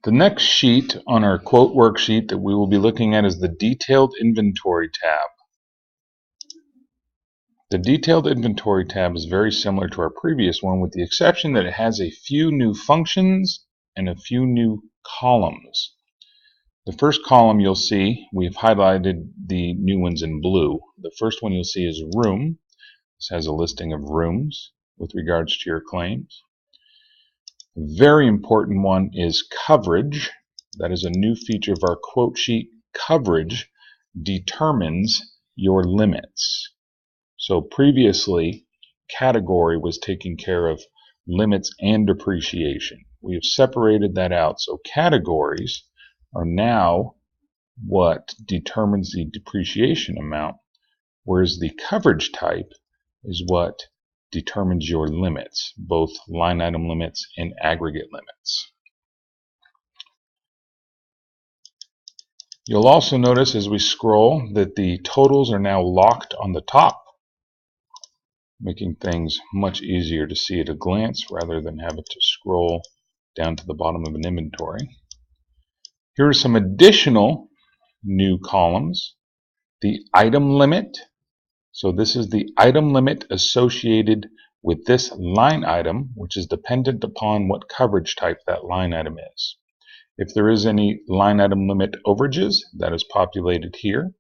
The next sheet on our quote worksheet that we will be looking at is the Detailed Inventory tab. The Detailed Inventory tab is very similar to our previous one, with the exception that it has a few new functions and a few new columns. The first column you'll see, we've highlighted the new ones in blue. The first one you'll see is Room. This has a listing of rooms with regards to your claims. A very important one is Coverage. That is a new feature of our quote sheet. Coverage determines your limits. So previously, Category was taking care of limits and depreciation. We have separated that out. So categories are now what determines the depreciation amount, whereas the coverage type is what determines your limits, both line item limits and aggregate limits. You'll also notice as we scroll that the totals are now locked on the top, making things much easier to see at a glance rather than having to scroll down to the bottom of an inventory. Here are some additional new columns. The item limit. So this is the item limit associated with this line item, which is dependent upon what coverage type that line item is. If there is any line item limit overages, that is populated here.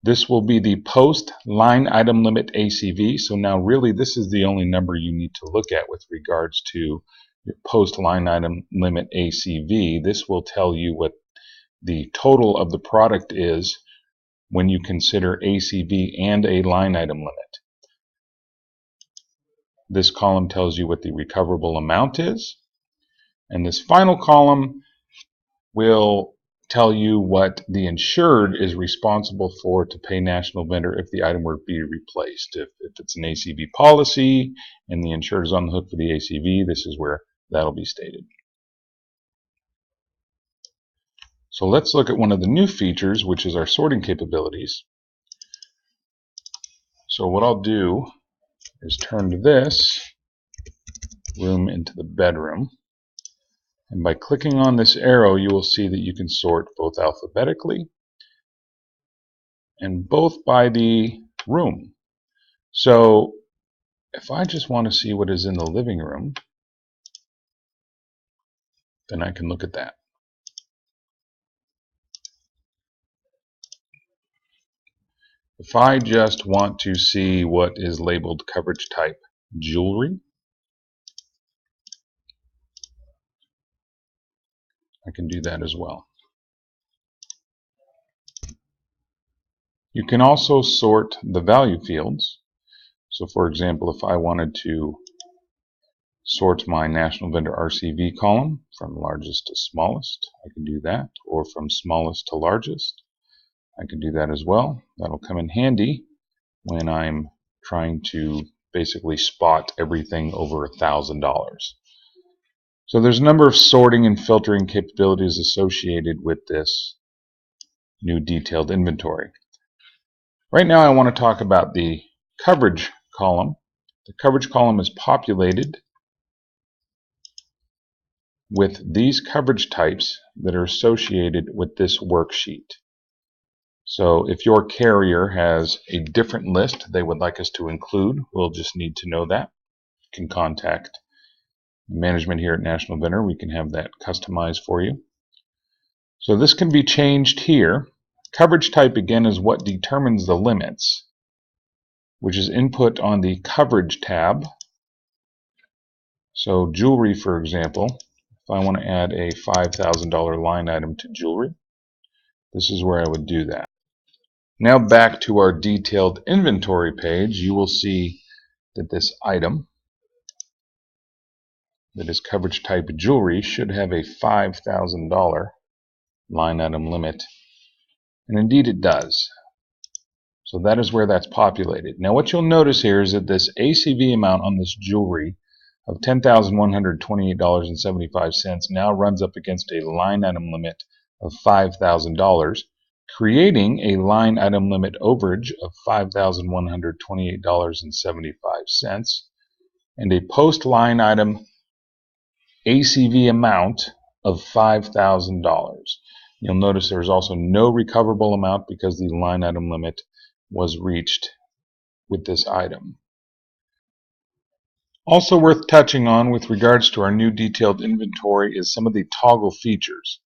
This will be the post line item limit ACV. So now really this is the only number you need to look at with regards to your post line item limit ACV. This will tell you what the total of the product is when you consider ACV and a line item limit. This column tells you what the recoverable amount is, and this final column will tell you what the insured is responsible for to pay National Vendor if the item were to be replaced. If it's an ACV policy and the insured is on the hook for the ACV, this is where that'll be stated. So let's look at one of the new features, which is our sorting capabilities. So what I'll do is turn this room into the bedroom. And by clicking on this arrow, you will see that you can sort both alphabetically and both by the room. So if I just want to see what is in the living room, then I can look at that. If I just want to see what is labeled coverage type jewelry, I can do that as well. You can also sort the value fields. So for example, if I wanted to sort my National Vendor RCV column from largest to smallest, I can do that, or from smallest to largest. I can do that as well. That'll come in handy when I'm trying to basically spot everything over $1,000. So there's a number of sorting and filtering capabilities associated with this new detailed inventory. Right now I want to talk about the coverage column. The coverage column is populated with these coverage types that are associated with this worksheet. So if your carrier has a different list they would like us to include, we'll just need to know that. You can contact management here at National Vendor. We can have that customized for you. So this can be changed here. Coverage type again is what determines the limits, which is input on the coverage tab. So jewelry, for example, if I want to add a $5,000 line item to jewelry, this is where I would do that. Now back to our detailed inventory page, you will see that this item that is coverage type jewelry should have a $5,000 line item limit, and indeed it does. So that is where that's populated. Now what you'll notice here is that this ACV amount on this jewelry of $10,128.75 now runs up against a line item limit of $5,000, creating a line item limit overage of $5,128.75 and a post line item ACV amount of $5,000. You'll notice there's also no recoverable amount because the line item limit was reached with this item. Also worth touching on with regards to our new detailed inventory is some of the toggle features.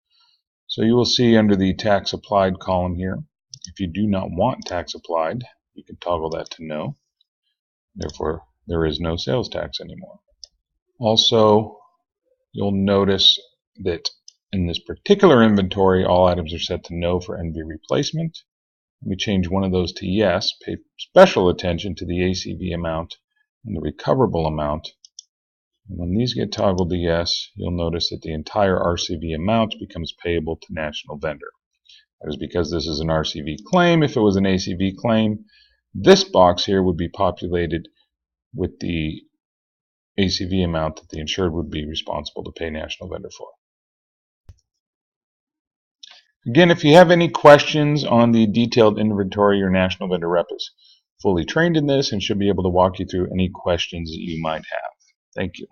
So you will see under the tax applied column here, if you do not want tax applied, you can toggle that to no. Therefore, there is no sales tax anymore. Also, you'll notice that in this particular inventory, all items are set to no for NV replacement. We change one of those to yes, pay special attention to the ACV amount and the recoverable amount. And when these get toggled to yes, you'll notice that the entire RCV amount becomes payable to National Vendor. That is because this is an RCV claim. If it was an ACV claim, this box here would be populated with the ACV amount that the insured would be responsible to pay National Vendor for. Again, if you have any questions on the detailed inventory, your National Vendor rep is fully trained in this and should be able to walk you through any questions that you might have. Thank you.